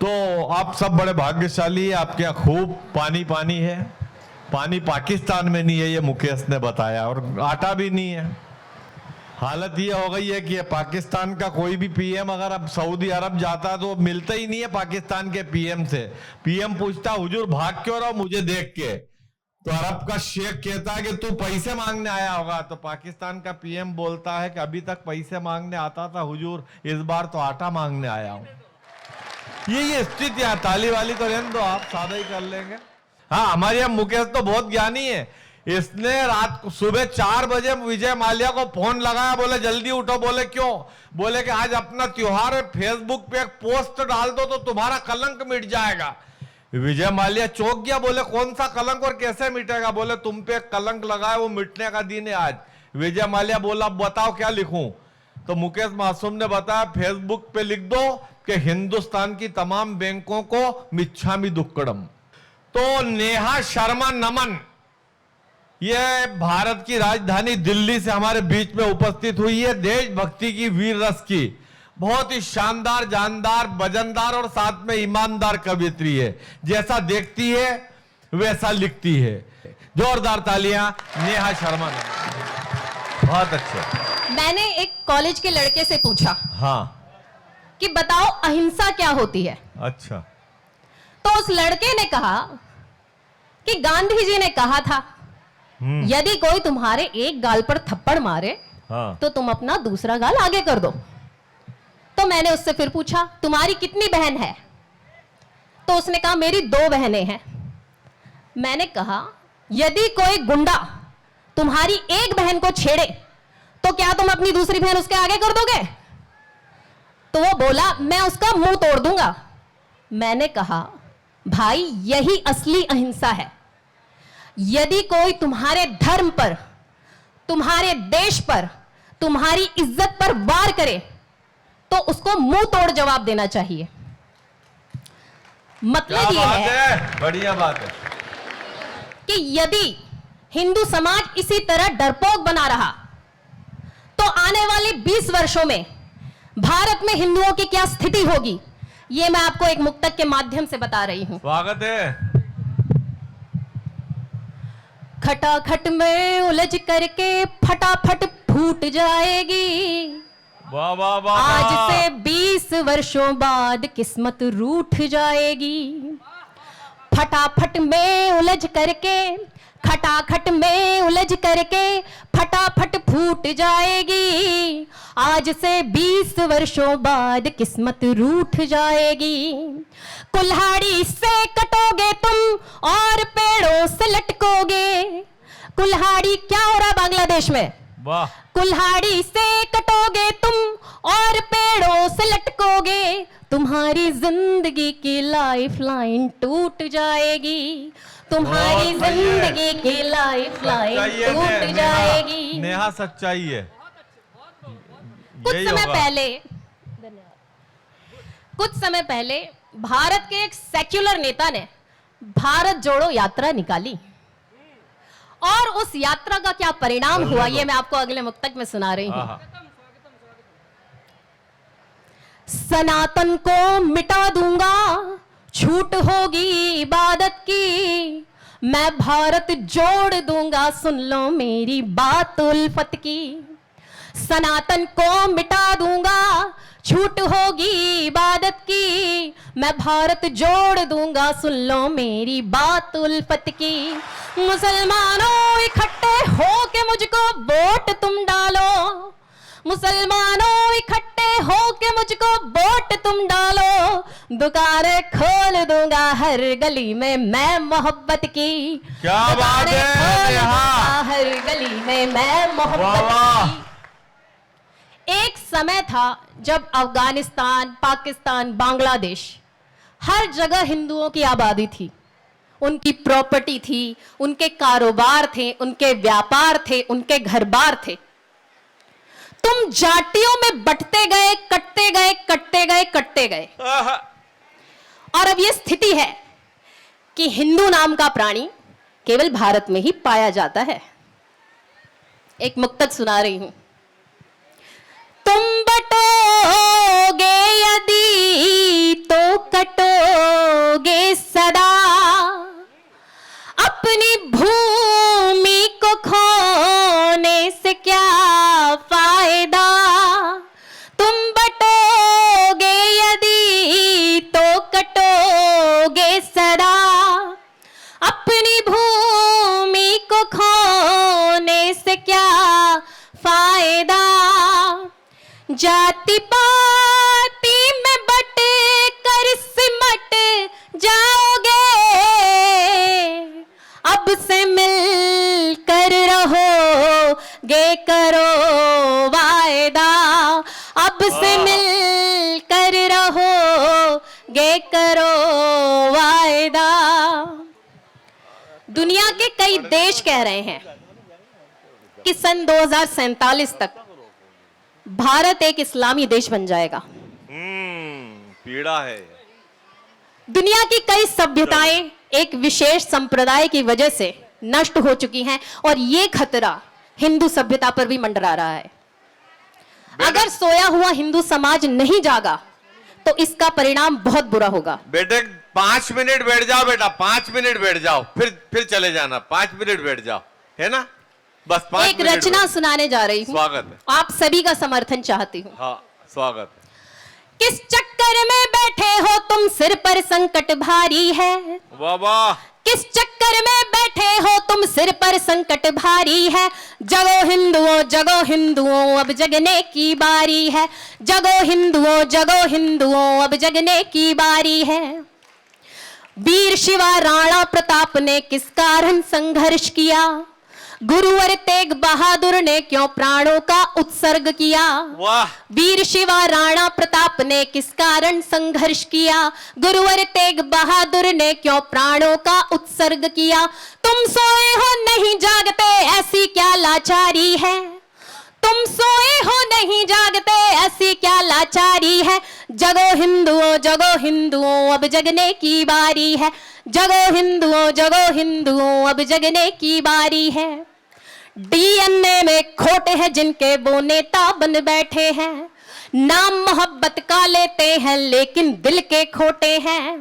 तो आप सब बड़े भाग्यशाली हैं, आपके यहाँ खूब पानी पानी है। पानी पाकिस्तान में नहीं है, ये मुकेश ने बताया, और आटा भी नहीं है। हालत ये हो गई है कि पाकिस्तान का कोई भी पीएम अगर अब सऊदी अरब जाता है तो मिलता ही नहीं है पाकिस्तान के पीएम से। पीएम पूछता हुजूर भाग क्यों रहो मुझे देख के, तो अरब का शेख कहता है कि तू पैसे मांगने आया होगा, तो पाकिस्तान का पीएम बोलता है कि अभी तक पैसे मांगने आता था हुजूर, इस बार तो आटा मांगने आया हूं। ये स्थिति है। ताली वाली तो रहने दो, आप सादा ही कर लेंगे। हाँ, हमारे यहाँ मुकेश तो बहुत ज्ञानी है। इसने रात को सुबह 4 बजे विजय माल्या को फोन लगाया, बोले जल्दी उठो। बोले क्यों? बोले कि आज अपना त्योहार है, फेसबुक पे एक पोस्ट डाल दो तो तुम्हारा कलंक मिट जाएगा। विजय माल्या चौंक गया, बोले कौन सा कलंक और कैसे मिटेगा? बोले तुम पे एक कलंक लगा है, वो मिटने का दिन है आज। विजय माल्या बोला बताओ क्या लिखूं? तो मुकेश मासूम ने बताया फेसबुक पे लिख दो कि हिंदुस्तान की तमाम बैंकों को मिच्छामी दुक्कड़म। तो नेहा शर्मा नमन ये भारत की राजधानी दिल्ली से हमारे बीच में उपस्थित हुई है। देशभक्ति की वीर रस की बहुत ही शानदार, जानदार, वजनदार और साथ में ईमानदार कवियत्री है। जैसा देखती है वैसा लिखती है। जोरदार तालियां नेहा शर्मा ने। बहुत अच्छे। मैंने एक कॉलेज के लड़के से पूछा हाँ कि बताओ अहिंसा क्या होती है। अच्छा। तो उस लड़के ने कहा कि गांधी जी ने कहा था यदि कोई तुम्हारे एक गाल पर थप्पड़ मारे हाँ। तो तुम अपना दूसरा गाल आगे कर दो। तो मैंने उससे फिर पूछा तुम्हारी कितनी बहन है? तो उसने कहा मेरी 2 बहनें हैं। मैंने कहा यदि कोई गुंडा तुम्हारी एक बहन को छेड़े तो क्या तुम अपनी दूसरी बहन उसके आगे कर दोगे? तो वो बोला मैं उसका मुंह तोड़ दूंगा। मैंने कहा भाई यही असली अहिंसा है। यदि कोई तुम्हारे धर्म पर, तुम्हारे देश पर, तुम्हारी इज्जत पर वार करे तो उसको मुंह तोड़ जवाब देना चाहिए। मतलब ये है, बढ़िया बात है कि यदि हिंदू समाज इसी तरह डरपोक बना रहा तो आने वाले 20 वर्षों में भारत में हिंदुओं की क्या स्थिति होगी, ये मैं आपको एक मुक्तक के माध्यम से बता रही हूं। स्वागत है। खटाखट में उलझ करके फटाफट फूट जाएगी। वाह वाह वाह। आज से 20 वर्षों बाद किस्मत रूठ जाएगी। फटाफट में उलझ करके, खटाखट में उलझ करके फटाफट फूट जाएगी। आज से 20 वर्षों बाद किस्मत रूठ जाएगी। कुल्हाड़ी से कटोगे तुम और पेड़ों से लटकोगे। कुल्हाड़ी क्या हो रहा बांग्लादेश में? वाह। कुल्हाड़ी से कटोगे तुम और पेड़ों से लटकोगे। तुम्हारी जिंदगी की लाइफ लाइन टूट जाएगी। तुम्हारी जिंदगी की लाइफ लाइन टूट जाएगी। नेहा सच्चाई है। कुछ समय पहले भारत के एक सेक्युलर नेता ने भारत जोड़ो यात्रा निकाली और उस यात्रा का क्या परिणाम हुआ ये मैं आपको अगले मुक्तक में सुना रही हूं। सनातन को मिटा दूंगा, छूट होगी इबादत की। मैं भारत जोड़ दूंगा, सुन लो मेरी बात उल्फत की। सनातन को मिटा दूंगा, छूट होगी इबादत की। मैं भारत जोड़ दूंगा, सुन लो मेरी बात उल्फत की। मुसलमानों इकट्ठे हो के मुझको वोट तुम डालो। मुसलमानों इकट्ठे हो के मुझको वोट तुम डालो। दुकानें खोल दूंगा हर गली में मैं मोहब्बत की। क्या बात है हर गली में मैं मोहब्बत की। एक समय था जब अफगानिस्तान, पाकिस्तान, बांग्लादेश हर जगह हिंदुओं की आबादी थी। उनकी प्रॉपर्टी थी, उनके कारोबार थे, उनके व्यापार थे, उनके घर-बार थे। तुम जातियों में बंटते गए, कटते गए, कटते गए, कटते गए। और अब यह स्थिति है कि हिंदू नाम का प्राणी केवल भारत में ही पाया जाता है। एक मुक्तक सुना रही हूं। तुम बटोगे यदि तो कटो रहोगे सदा, अपनी भूमि को खोने से क्या फायदा, तुम बटोगे यदि तो कटोगे सदा, अपनी भूमि को खोने से क्या फायदा, जाति पाति में बट कर सिमट जाओगे, अब से मिल कर रहोगे करो वायदा, अब से मिल कर रहोगे करो वायदा। दुनिया के कई देश कह रहे हैं कि सन 2047 तक भारत एक इस्लामी देश बन जाएगा। पीड़ा है। दुनिया की कई सभ्यताएं एक विशेष संप्रदाय की वजह से नष्ट हो चुकी हैं और ये खतरा हिंदू सभ्यता पर भी मंडरा रहा है। अगर सोया हुआ हिंदू समाज नहीं जागा तो इसका परिणाम बहुत बुरा होगा। बेटे 5 मिनट बैठ जाओ बेटा, 5 मिनट बैठ जाओ, फिर चले जाना। 5 मिनट बैठ जाओ, है ना? बस 5 एक रचना सुनाने जा रही हूँ। स्वागत है। आप सभी का समर्थन चाहती हूँ। हाँ, स्वागत है। किस चक्कर में बैठे हो तुम, सिर पर संकट भारी है। वाह वाह। किस चक्कर में बैठे हो तुम, सिर पर संकट भारी है। जगो हिंदुओं जगो हिंदुओं, अब जगने की बारी है। जगो हिंदुओं जगो हिंदुओं, अब जगने की बारी है। वीर शिवा राणा प्रताप ने किस कारण संघर्ष किया, गुरुवर तेग बहादुर ने क्यों प्राणों का उत्सर्ग किया। वाह। वीर शिवा राणा प्रताप ने किस कारण संघर्ष किया, गुरुवर तेग बहादुर ने क्यों प्राणों का उत्सर्ग किया। तुम सोए हो नहीं जागते, ऐसी क्या लाचारी है। तुम सोए हो नहीं जागते, ऐसी क्या लाचारी है। जगो हिंदुओं अब जगने की बारी है। जगो हिंदुओं अब जगने की बारी है। डीएनए में खोट है जिनके वो नेता बन बैठे हैं। नाम मोहब्बत का लेते हैं लेकिन दिल के खोटे हैं।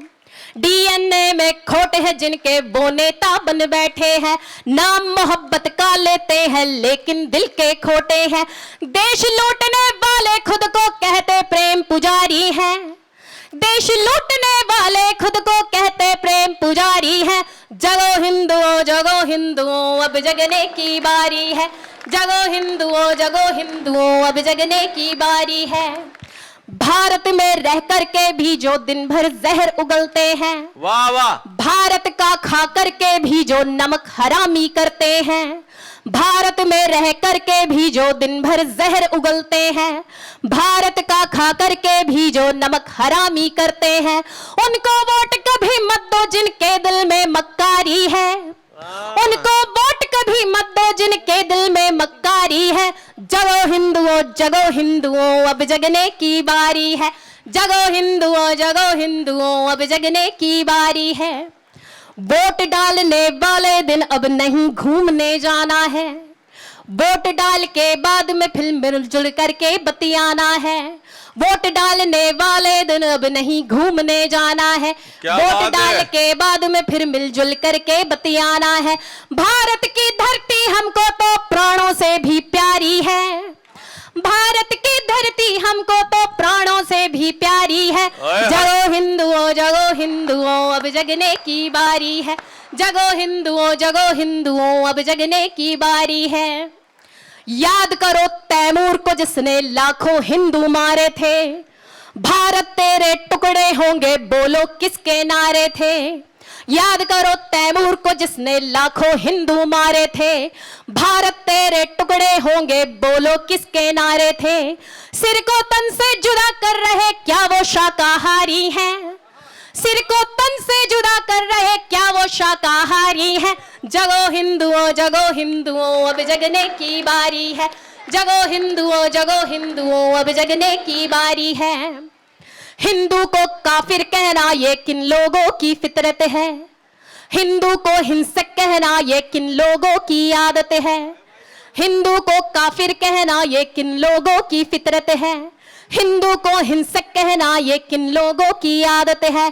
डीएनए में खोट है जिनके वो नेता बन बैठे हैं। नाम मोहब्बत का लेते हैं लेकिन दिल के खोटे हैं। देश लूटने वाले खुद को कहते प्रेम पुजारी हैं। देश लूटने वाले खुद को कहते प्रेम पुजारी हैं। जगो हिंदुओं अब जगने की बारी है। जगो हिंदुओं अब जगने की बारी है। भारत में रह करके भी जो दिन भर जहर उगलते हैं, वाह वाह। भारत का खा करके भी जो नमक हरामी करते हैं, भारत में रह करके भी जो दिन भर जहर उगलते हैं, भारत का खा करके भी जो नमक हरामी करते हैं, उनको वोट कभी मत दो जिनके दिल में मक्कारी है। उनको वोट कभी मत दो जिनके दिल में मक्कारी है। जगो हिंदुओं अब जगने की बारी है। जगो हिंदुओं अब जगने की बारी है। वोट डालने वाले दिन अब नहीं घूमने जाना है। वोट डाल के बाद में फिर मिलजुल करके बतियाना है। वोट डालने वाले दिन अब नहीं घूमने जाना है। वोट डाल के बाद में फिर मिलजुल करके बतियाना है। भारत की धरती हमको तो प्राणों से भी प्यारी है। भारत की धरती हमको तो प्राणों से भी प्यारी है। जगो हिंदुओं अब जगने की बारी है। जगो हिंदुओं अब जगने की बारी है। याद करो तैमूर को जिसने लाखों हिंदू मारे थे। भारत तेरे टुकड़े होंगे बोलो किसके नारे थे। याद करो तैमूर को जिसने लाखों हिंदू मारे थे। भारत तेरे टुकड़े होंगे बोलो किसके नारे थे। सिर को तन से जुदा कर रहे क्या वो शाकाहारी हैं। सिर को तन से जुदा कर रहे क्या वो शाकाहारी हैं। जगो हिंदुओं अब जगने की बारी है। जगो हिंदुओं अब जगने की बारी है। हिंदू को काफिर कहना ये किन लोगों की फितरत है। हिंदू को हिंसक कहना ये किन लोगों की आदत है। हिंदू को काफिर कहना ये किन लोगों की फितरत है। हिंदू को हिंसक कहना ये किन लोगों की आदत है?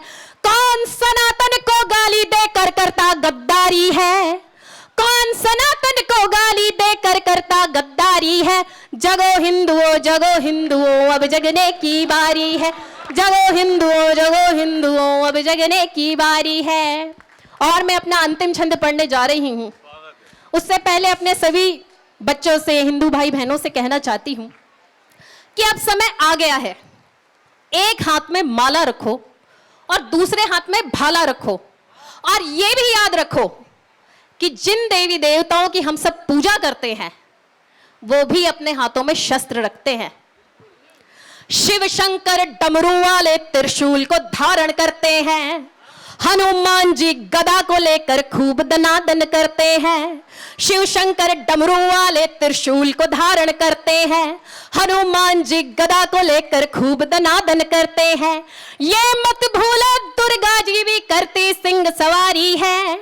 कौन सनातन को गाली देकर करता गद्दारी है? कौन सनातन को गाली देकर करता गद्दारी है? जगो हिंदुओं अब जगने की बारी है। जगो हिंदुओं अब जगने की बारी है। और मैं अपना अंतिम छंद पढ़ने जा रही हूं। उससे पहले अपने सभी बच्चों से, हिंदू भाई बहनों से कहना चाहती हूं कि अब समय आ गया है। एक हाथ में माला रखो और दूसरे हाथ में भाला रखो, और यह भी याद रखो कि जिन देवी देवताओं की हम सब पूजा करते हैं वो भी अपने हाथों में शस्त्र रखते हैं। शिव शंकर डमरू वाले त्रिशूल को धारण करते हैं। हनुमान जी गदा को लेकर खूब दनादन करते हैं। शिव शंकर डमरू वाले त्रिशूल को धारण करते हैं। हनुमान जी गदा को लेकर खूब दनादन करते हैं। ये मत भूलो दुर्गा जी भी करती सिंह सवारी है।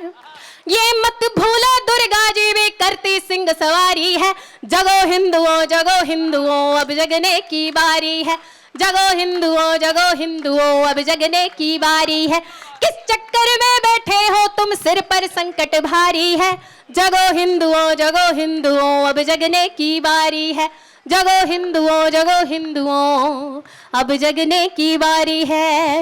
ये मत भूलो दुर्गा जी भी करती सिंह सवारी है। जगो हिंदुओं अब जगने की बारी है। जगो हिंदुओं अब जगने की बारी है। किस चक्कर में बैठे हो तुम, सिर पर संकट भारी है। जगो हिंदुओं अब जगने की बारी है। जगो हिंदुओं अब जगने की बारी है।